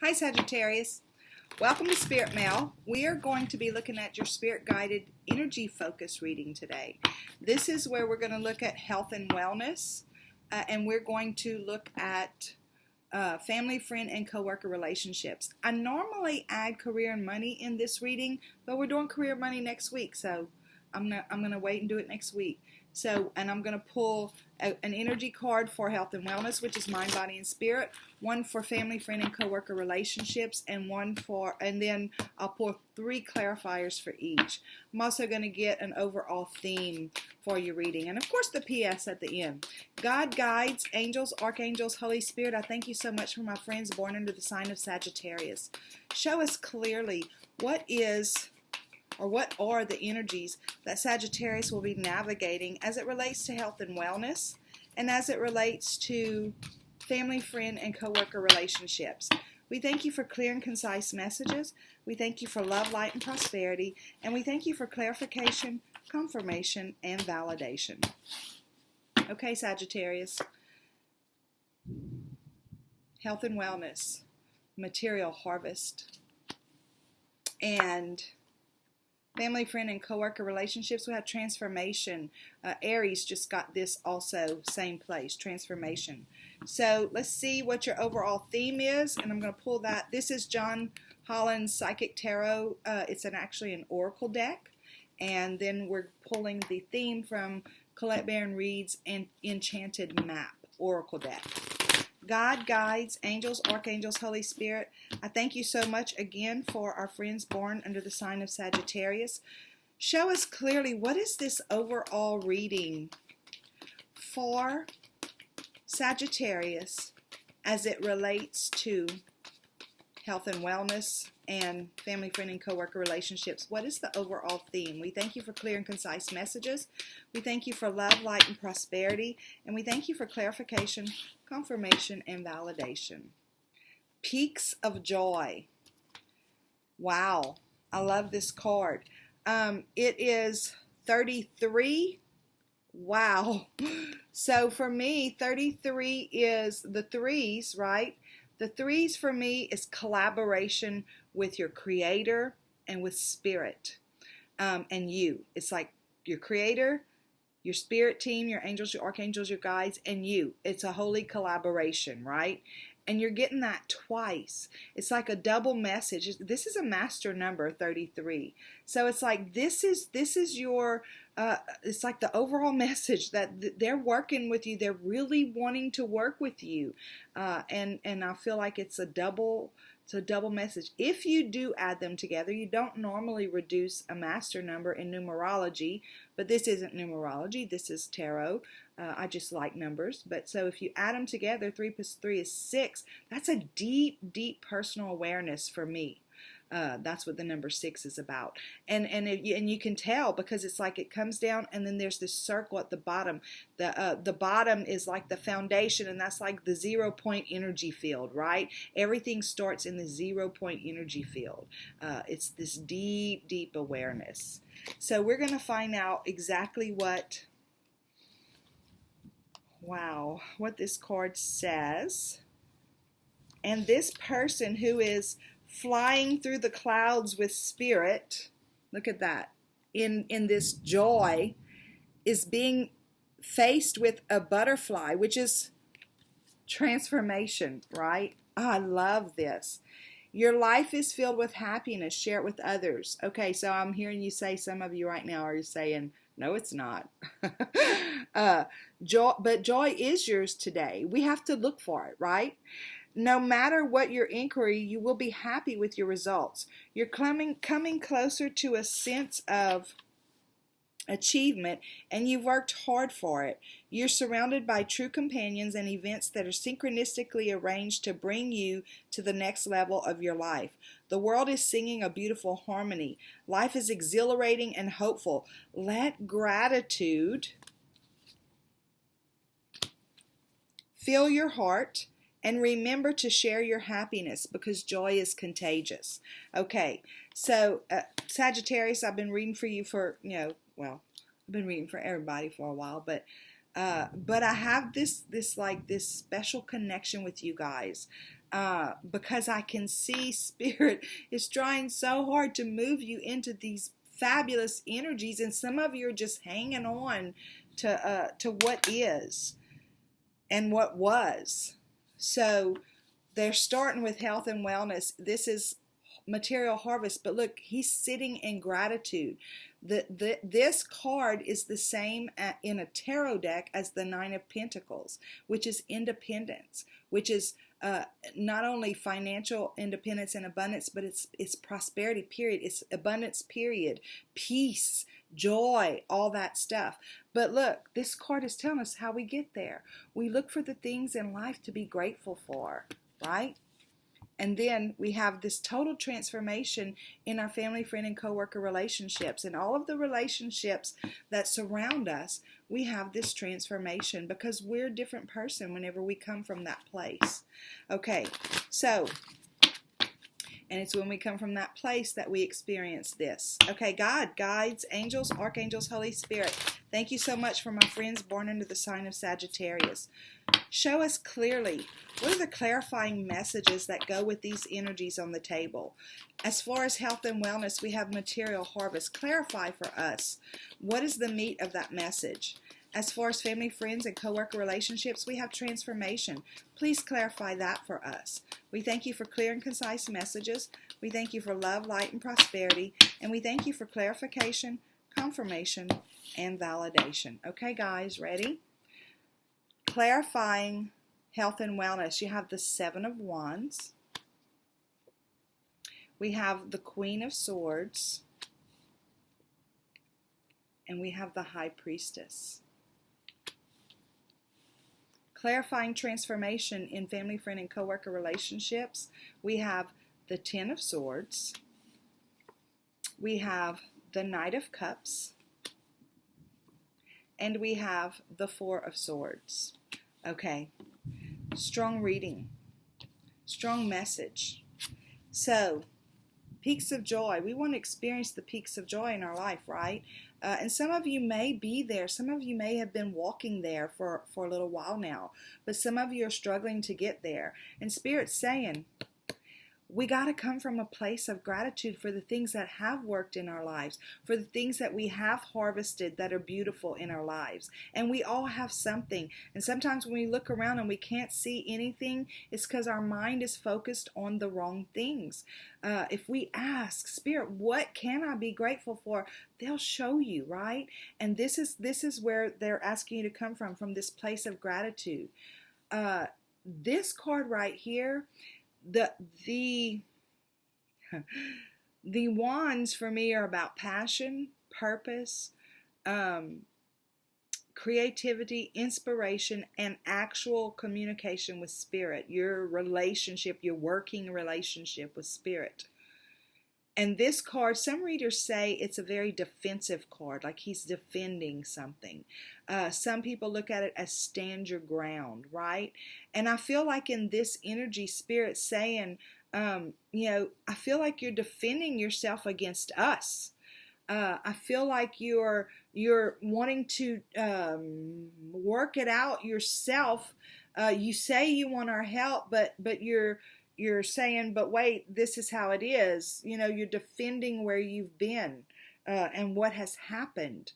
Hi Sagittarius, welcome to Spirit Mail. We are going to be looking at your Spirit Guided Energy Focus reading today. This is where we're going to look at health and wellness, and we're going to look at family, friend, and coworker relationships. I normally add career and money in this reading, but we're doing career and money next week, so I'm gonna wait and do it next week. And I'm going to pull an energy card for health and wellness, which is mind, body, and spirit. One for family, friend, and coworker relationships, and then I'll pull 3 clarifiers for each. I'm also going to get an overall theme for your reading, and of course the PS at the end. God, guides, angels, archangels, Holy Spirit, I thank you so much for my friends born under the sign of Sagittarius. Show us clearly what are the energies that Sagittarius will be navigating as it relates to health and wellness, and as it relates to family, friend, and coworker relationships. We thank you for clear and concise messages. We thank you for love, light, and prosperity. And we thank you for clarification, confirmation, and validation. Okay, Sagittarius. Health and wellness, material harvest, and family, friend, and coworker relationships. We have transformation. Aries just got this also, same place, transformation. So let's see what your overall theme is, and I'm going to pull that. This is John Holland's Psychic Tarot. It's actually an oracle deck, and then we're pulling the theme from Colette Baron Reed's Enchanted Map oracle deck. God, guides, angels, archangels, Holy Spirit, I thank you so much again for our friends born under the sign of Sagittarius. Show us clearly, what is this overall reading for Sagittarius as it relates to health and wellness and family, friend, and coworker relationships? What is the overall theme? We thank you for clear and concise messages. We thank you for love, light, and prosperity. And we thank you for clarification, confirmation, and validation. Peaks of joy. Wow, I love this card. It is 33. Wow. So for me, 33 is the threes, right? The threes for me is collaboration with your creator and with spirit, and you. It's like your creator, your spirit team, your angels, your archangels, your guides, and you. It's a holy collaboration, right? And you're getting that twice. It's like a double message. This is a master number, 33. So it's like this is your it's like the overall message that they're working with you. They're really wanting to work with you, and I feel like it's a double message. If you do add them together, you don't normally reduce a master number in numerology, but this isn't numerology. This is tarot. I just like numbers. But so if you add them together, 3 plus 3 is 6. That's a deep, deep personal awareness for me. That's what the number 6 is about, and you can tell because it's like it comes down, and then there's this circle at the bottom. The bottom is like the foundation, and that's like the 0 point energy field, right? Everything starts in the 0 point energy field. It's this deep, deep awareness. So we're going to find out exactly what this card says. And this person who is flying through the clouds with spirit, look at that, in this joy, is being faced with a butterfly, which is transformation, right? Oh, I love this. Your life is filled with happiness. Share it with others. Okay, so I'm hearing you say, some of you right now are saying, no, it's not. But joy is yours today. We have to look for it, right? No matter what your inquiry, you will be happy with your results. You're coming closer to a sense of achievement, and you've worked hard for it. You're surrounded by true companions and events that are synchronistically arranged to bring you to the next level of your life. The world is singing a beautiful harmony. Life is exhilarating and hopeful. Let gratitude fill your heart. And remember to share your happiness, because joy is contagious. Okay, so Sagittarius, I've been reading for you for, I've been reading for everybody for a while, but I have this special connection with you guys. because I can see Spirit is trying so hard to move you into these fabulous energies, and some of you are just hanging on to what is and what was. So they're starting with health and wellness. This is material harvest, but look, he's sitting in gratitude. This card is the same in a tarot deck as the Nine of Pentacles, which is independence, which is not only financial independence and abundance, but it's prosperity, period. It's abundance, period. Peace, joy, all that stuff. But look, this card is telling us how we get there. We look for the things in life to be grateful for, right? And then we have this total transformation in our family, friend, and coworker relationships. And all of the relationships that surround us, we have this transformation because we're a different person whenever we come from that place. Okay, so, and it's when we come from that place that we experience this. Okay, God, guides, angels, archangels, Holy Spirit, thank you so much for my friends born under the sign of Sagittarius. Show us clearly, what are the clarifying messages that go with these energies on the table? As far as health and wellness, we have material harvest. Clarify for us, what is the meat of that message? As far as family, friends, and coworker relationships, we have transformation. Please clarify that for us. We thank you for clear and concise messages. We thank you for love, light, and prosperity. And we thank you for clarification, confirmation, and validation. Okay, guys, ready? Clarifying health and wellness. You have the Seven of Wands. We have the Queen of Swords. And we have the High Priestess. Clarifying transformation in family, friend, and coworker relationships. We have the Ten of Swords. We have the Knight of Cups. And we have the Four of Swords. Okay, strong reading, strong message. So, peaks of joy. We want to experience the peaks of joy in our life, right? And some of you may be there. Some of you may have been walking there for a little while now. But some of you are struggling to get there. And Spirit's saying, we got to come from a place of gratitude for the things that have worked in our lives, for the things that we have harvested that are beautiful in our lives. And we all have something. And sometimes when we look around and we can't see anything, it's because our mind is focused on the wrong things. If we ask, Spirit, what can I be grateful for? They'll show you, right? And this is where they're asking you to come from this place of gratitude. This card right here, the wands for me are about passion, purpose, creativity, inspiration, and actual communication with Spirit. Your relationship, your working relationship with Spirit. And this card, some readers say it's a very defensive card, like he's defending something. Some people look at it as stand your ground, right? And I feel like in this energy, Spirit's saying, I feel like you're defending yourself against us. I feel like you're wanting to work it out yourself. You say you want our help, but you're saying, but wait, this is how it is. You're defending where you've been and what has happened.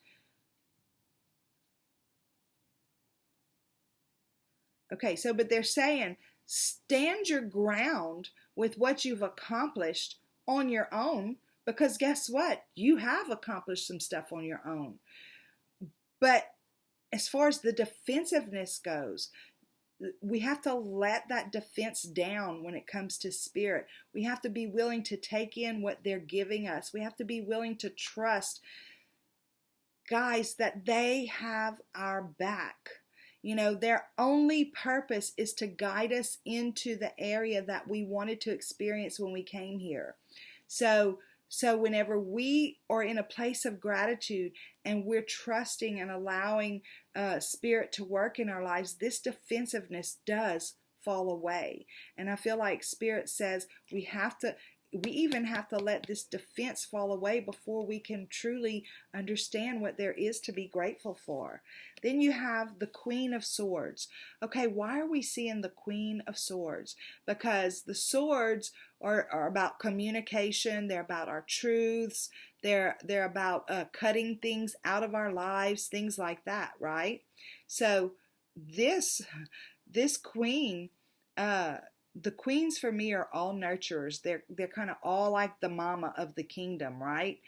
Okay, but they're saying, stand your ground with what you've accomplished on your own, because guess what? You have accomplished some stuff on your own. But as far as the defensiveness goes, we have to let that defense down when it comes to Spirit. We have to be willing to take in what they're giving us. We have to be willing to trust, guys, that they have our back. Their only purpose is to guide us into the area that we wanted to experience when we came here. So whenever we are in a place of gratitude and we're trusting and allowing Spirit to work in our lives, this defensiveness does fall away. And I feel like Spirit says we have to, we even have to let this defense fall away before we can truly understand what there is to be grateful for. Then you have the Queen of Swords. Okay, why are we seeing the Queen of Swords? Because the swords are about communication. They're about our truths. They're about cutting things out of our lives, things like that, right? So this queen, the queens for me are all nurturers. They're kind of all like the mama of the kingdom, right?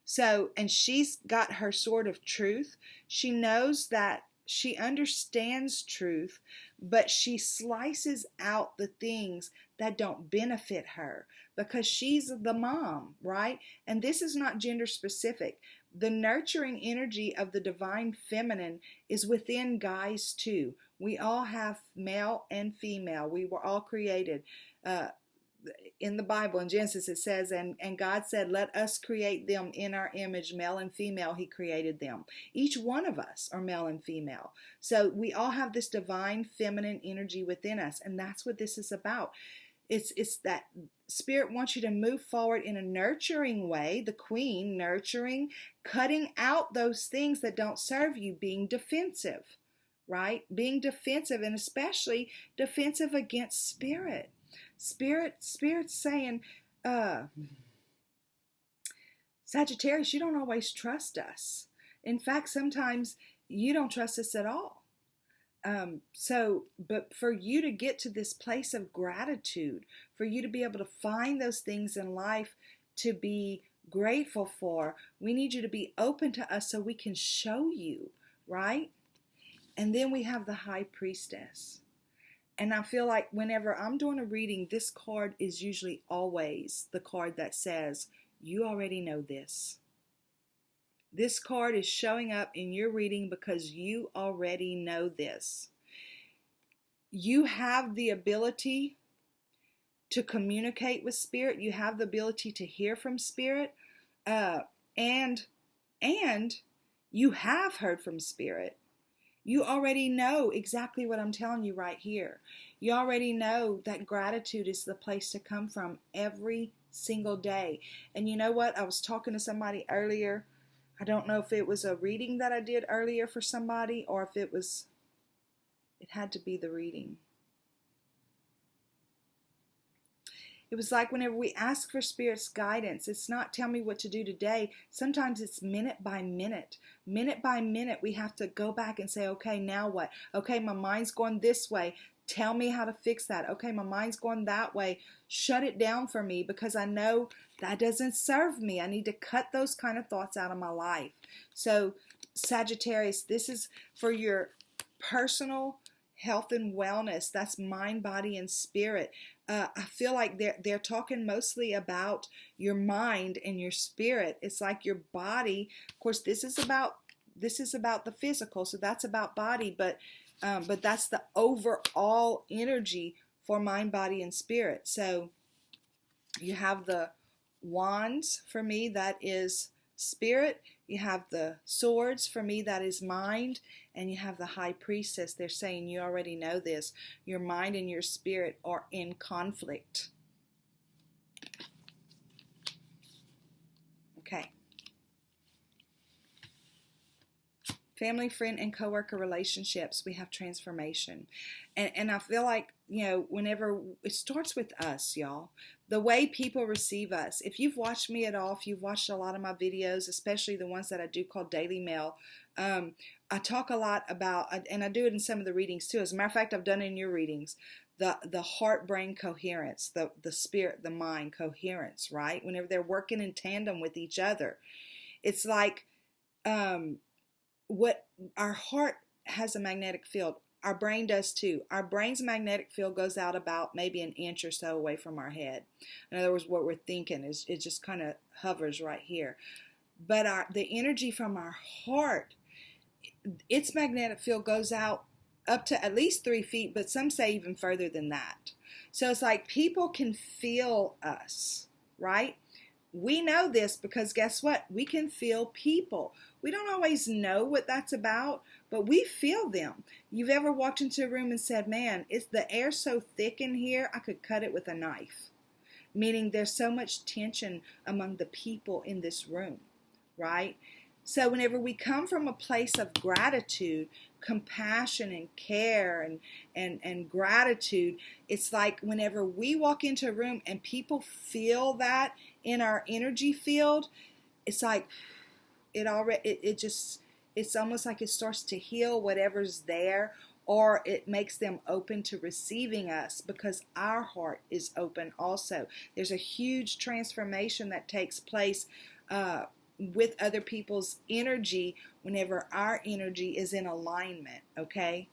So, and she's got her sword of truth. She knows that she understands truth, but she slices out the things that don't benefit her because she's the mom, right? And this is not gender specific. The nurturing energy of the divine feminine is within guys too. We all have male and female. We were all created. In the Bible, in Genesis, it says, and God said, let us create them in our image, male and female, he created them. Each one of us are male and female. So we all have this divine feminine energy within us, and that's what this is about. It's that Spirit wants you to move forward in a nurturing way, the queen, nurturing, cutting out those things that don't serve you, being defensive, right? Being defensive, and especially defensive against Spirit. Spirit's saying, Sagittarius, you don't always trust us. In fact, sometimes you don't trust us at all. But for you to get to this place of gratitude, for you to be able to find those things in life to be grateful for, we need you to be open to us so we can show you, right? And then we have the High Priestess. And I feel like whenever I'm doing a reading, this card is usually always the card that says, you already know this. This card is showing up in your reading because you already know this. You have the ability to communicate with Spirit. You have the ability to hear from Spirit. And you have heard from Spirit. You already know exactly what I'm telling you right here. You already know that gratitude is the place to come from every single day. And you know what? I was talking to somebody earlier. I don't know if it was a reading that I did earlier for somebody or if it had to be the reading. It was like whenever we ask for Spirit's guidance, it's not tell me what to do today. Sometimes it's minute by minute. Minute by minute, we have to go back and say, okay, now what? Okay, my mind's going this way. Tell me how to fix that. Okay, my mind's going that way. Shut it down for me because I know that doesn't serve me. I need to cut those kind of thoughts out of my life. So, Sagittarius, this is for your personal health and wellness. That's mind, body, and spirit. I feel like they're talking mostly about your mind and your spirit. It's like your body. Of course, this is about the physical, so that's about body, but that's the overall energy for mind, body, and spirit. So you have the wands for me, that is spirit. You have the swords for me, that is mind. And you have the High Priestess. They're saying you already know this. Your mind and your spirit are in conflict. Okay. Family, friend, and coworker relationships, we have transformation. And I feel like, whenever it starts with us, y'all, the way people receive us. If you've watched me at all, if you've watched a lot of my videos, especially the ones that I do called Daily Mail, I talk a lot about, and I do it in some of the readings too. As a matter of fact, I've done it in your readings, the heart-brain coherence, the spirit, the mind coherence, right? Whenever they're working in tandem with each other. It's like, what our heart has a magnetic field. Our brain does too. Our brain's magnetic field goes out about maybe an inch or so away from our head. In other words, what we're thinking it just kind of hovers right here. But the energy from our heart, its magnetic field goes out up to at least 3 feet, but some say even further than that. So it's like people can feel us, right? We know this because guess what? We can feel people. We don't always know what that's about, but we feel them. You've ever walked into a room and said, man, the air's so thick in here, I could cut it with a knife. meaning there's so much tension among the people in this room, right? So whenever we come from a place of gratitude, compassion and care and gratitude, it's like whenever we walk into a room and people feel that in our energy field, it's like it's almost like it starts to heal whatever's there, or it makes them open to receiving us because our heart is open also. There's a huge transformation that takes place with other people's energy whenever our energy is in alignment, okay?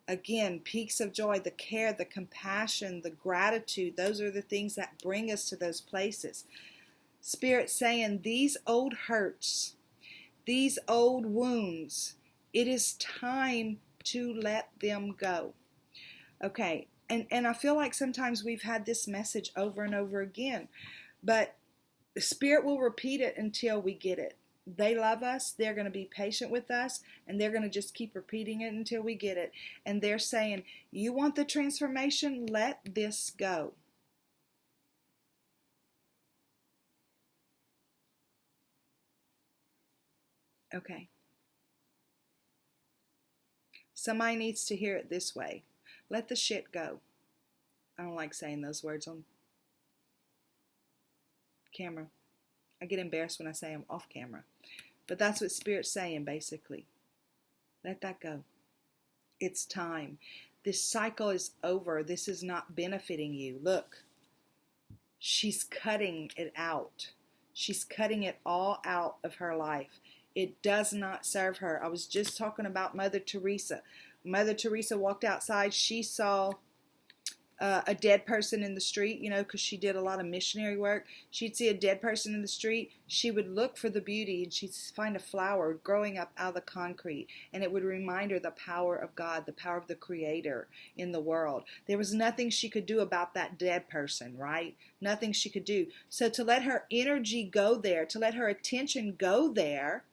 Again, peaks of joy, the care, the compassion, the gratitude, those are the things that bring us to those places. Spirit saying, these old hurts, these old wounds, it is time to let them go. Okay, and I feel like sometimes we've had this message over and over again, but the Spirit will repeat it until we get it. They love us, they're going to be patient with us, and they're going to just keep repeating it until we get it. And they're saying, you want the transformation? Let this go. Okay. Somebody needs to hear it this way. Let the shit go. I don't like saying those words on camera. I get embarrassed when I say them off camera. But that's what Spirit's saying, basically. Let that go. It's time. This cycle is over. This is not benefiting you. Look, she's cutting it out. She's cutting it all out of her life. It does not serve her. I was just talking about Mother Teresa. Mother Teresa walked outside. She saw a dead person in the street, you know, because she did a lot of missionary work. She'd see a dead person in the street. She would look for the beauty, and she'd find a flower growing up out of the concrete, and it would remind her the power of God, the power of the Creator in the world. There was nothing she could do about that dead person, right? Nothing she could do. So to let her energy go there, to let her attention go there,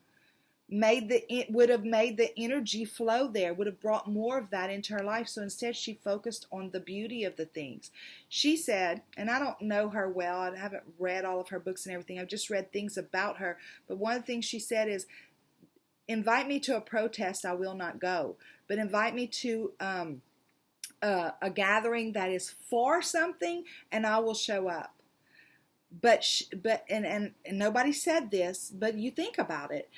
it would have made the energy flow there, would have brought more of that into her life. So instead she focused on the beauty of the things. She said, and I don't know her well, I haven't read all of her books and everything, I've just read things about her, but one of the things she said is, invite me to a protest, I will not go, but invite me to a gathering that is for something, and I will show up. But nobody said this, but you think about it.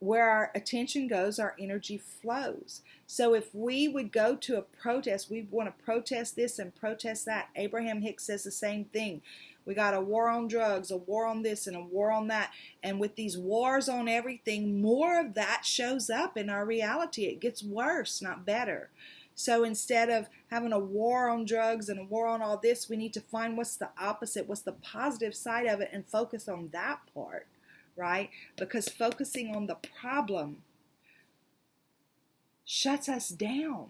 Where our attention goes, our energy flows. So if we would go to a protest, we want to protest this and protest that. Abraham Hicks says the same thing. We got a war on drugs, a war on this, and a war on that. And with these wars on everything, more of that shows up in our reality. It gets worse, not better. So instead of having a war on drugs and a war on all this, we need to find what's the opposite, what's the positive side of it, and focus on that part. Right? Because focusing on the problem shuts us down.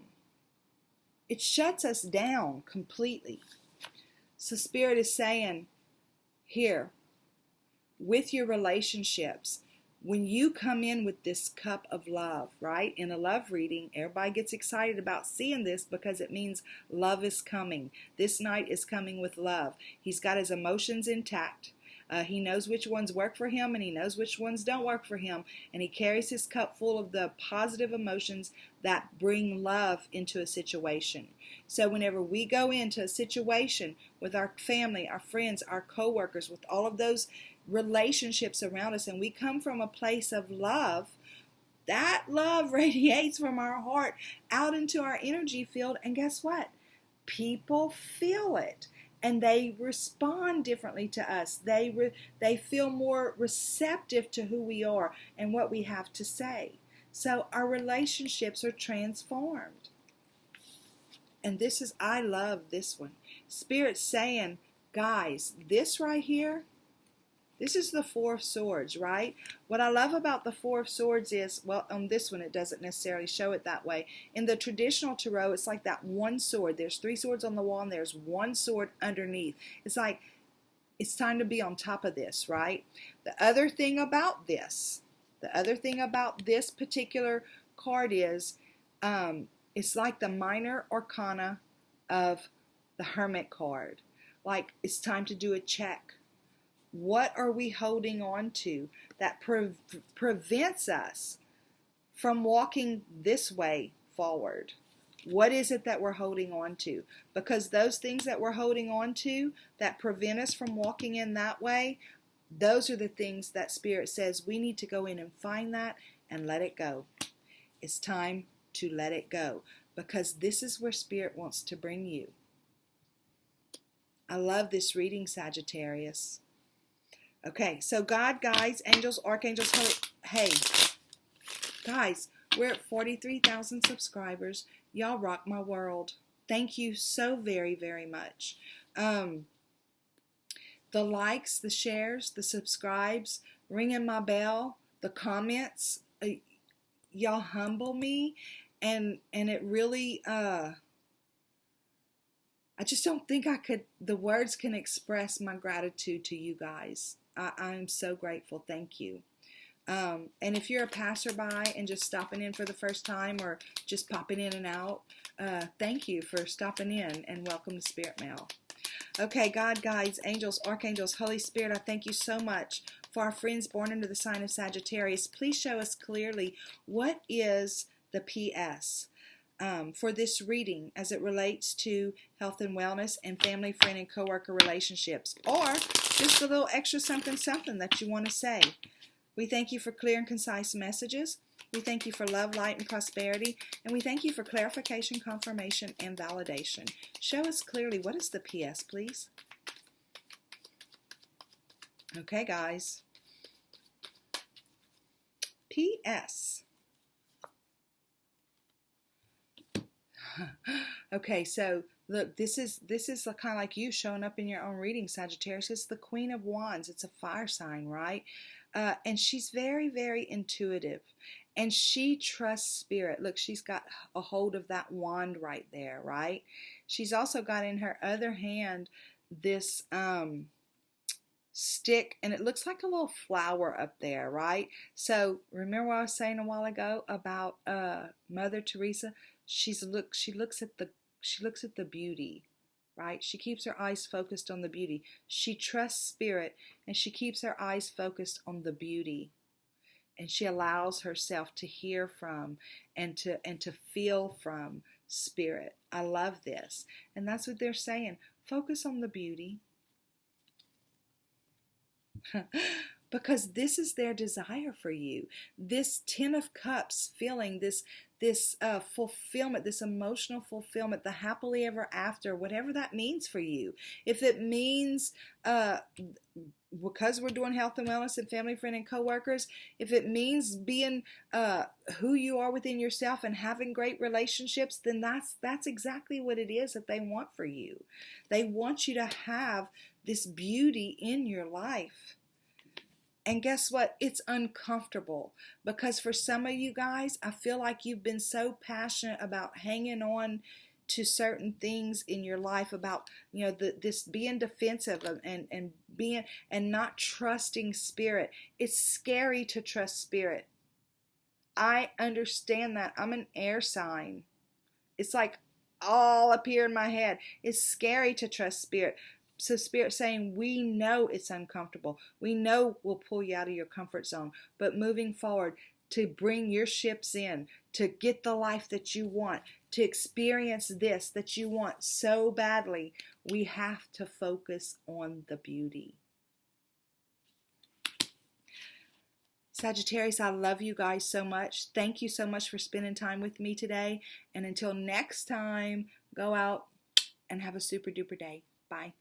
It shuts us down completely. So Spirit is saying, here, with your relationships, when you come in with this cup of love, right? In a love reading, everybody gets excited about seeing this because it means love is coming. This night is coming with love. He's got his emotions intact. He knows which ones work for him, and he knows which ones don't work for him. And he carries his cup full of the positive emotions that bring love into a situation. So whenever we go into a situation with our family, our friends, our coworkers, with all of those relationships around us, and we come from a place of love, that love radiates from our heart out into our energy field. And guess what? People feel it. And they respond differently to us. They feel more receptive to who we are and what we have to say. So our relationships are transformed. And I love this one. Spirit's saying, guys, this right here, this is the Four of Swords, right? What I love about the Four of Swords is, well, on this one it doesn't necessarily show it that way. In the traditional tarot, it's like that one sword. There's three swords on the wall, and there's one sword underneath. It's like, it's time to be on top of this, right? The other thing about this particular card is, it's like the minor arcana of the Hermit card. like it's time to do a check. What are we holding on to that prevents us from walking this way forward? What is it that we're holding on to? Because those things that we're holding on to that prevent us from walking in that way, those are the things that Spirit says we need to go in and find that and let it go. It's time to let it go, because this is where Spirit wants to bring you. I love this reading, Sagittarius. Okay, so God, guides, angels, archangels, hey, guys, we're at 43,000 subscribers. Y'all rock my world. Thank you so very, very much. The likes, the shares, the subscribes, ringing my bell, the comments, y'all humble me, and it really, I just don't think the words can express my gratitude to you guys. I'm so grateful. Thank you. And if you're a passerby and just stopping in for the first time or just popping in and out, thank you for stopping in, and welcome to Spirit Mail. Okay, God, guides, angels, archangels, Holy Spirit, I thank you so much for our friends born under the sign of Sagittarius. Please show us clearly what is the PS for this reading as it relates to health and wellness and family, friend, and coworker relationships, or just a little extra something that you want to say. We thank you for clear and concise messages. We thank you for love, light, and prosperity. And we thank you for clarification, confirmation, and validation. Show us clearly, what is the PS, please? Okay, guys. PS. Okay, so look, this is kind of like you showing up in your own reading, Sagittarius. It's the Queen of Wands. It's a fire sign, right? And she's very, very intuitive, and she trusts Spirit. Look, she's got a hold of that wand right there, right? She's also got in her other hand this stick, and it looks like a little flower up there, right? So remember what I was saying a while ago about Mother Teresa? She looks at the beauty. Right? She keeps her eyes focused on the beauty. She trusts Spirit, and she keeps her eyes focused on the beauty. And she allows herself to hear from and to feel from Spirit. I love this. And that's what they're saying. Focus on the beauty. Because this is their desire for you. This Ten of Cups feeling, this fulfillment, this emotional fulfillment, the happily ever after, whatever that means for you. If it means, because we're doing health and wellness and family, friend, and coworkers, if it means being who you are within yourself and having great relationships, then that's exactly what it is that they want for you. They want you to have this beauty in your life. And guess what? It's uncomfortable, because for some of you guys, I feel like you've been so passionate about hanging on to certain things in your life, about, you know, this being defensive and not trusting Spirit. It's scary to trust Spirit. I understand that. I'm an air sign. It's like all up here in my head. It's scary to trust Spirit. So Spirit saying, we know it's uncomfortable. We know we'll pull you out of your comfort zone. But moving forward, to bring your ships in, to get the life that you want, to experience this that you want so badly, we have to focus on the beauty. Sagittarius, I love you guys so much. Thank you so much for spending time with me today. And until next time, go out and have a super duper day. Bye.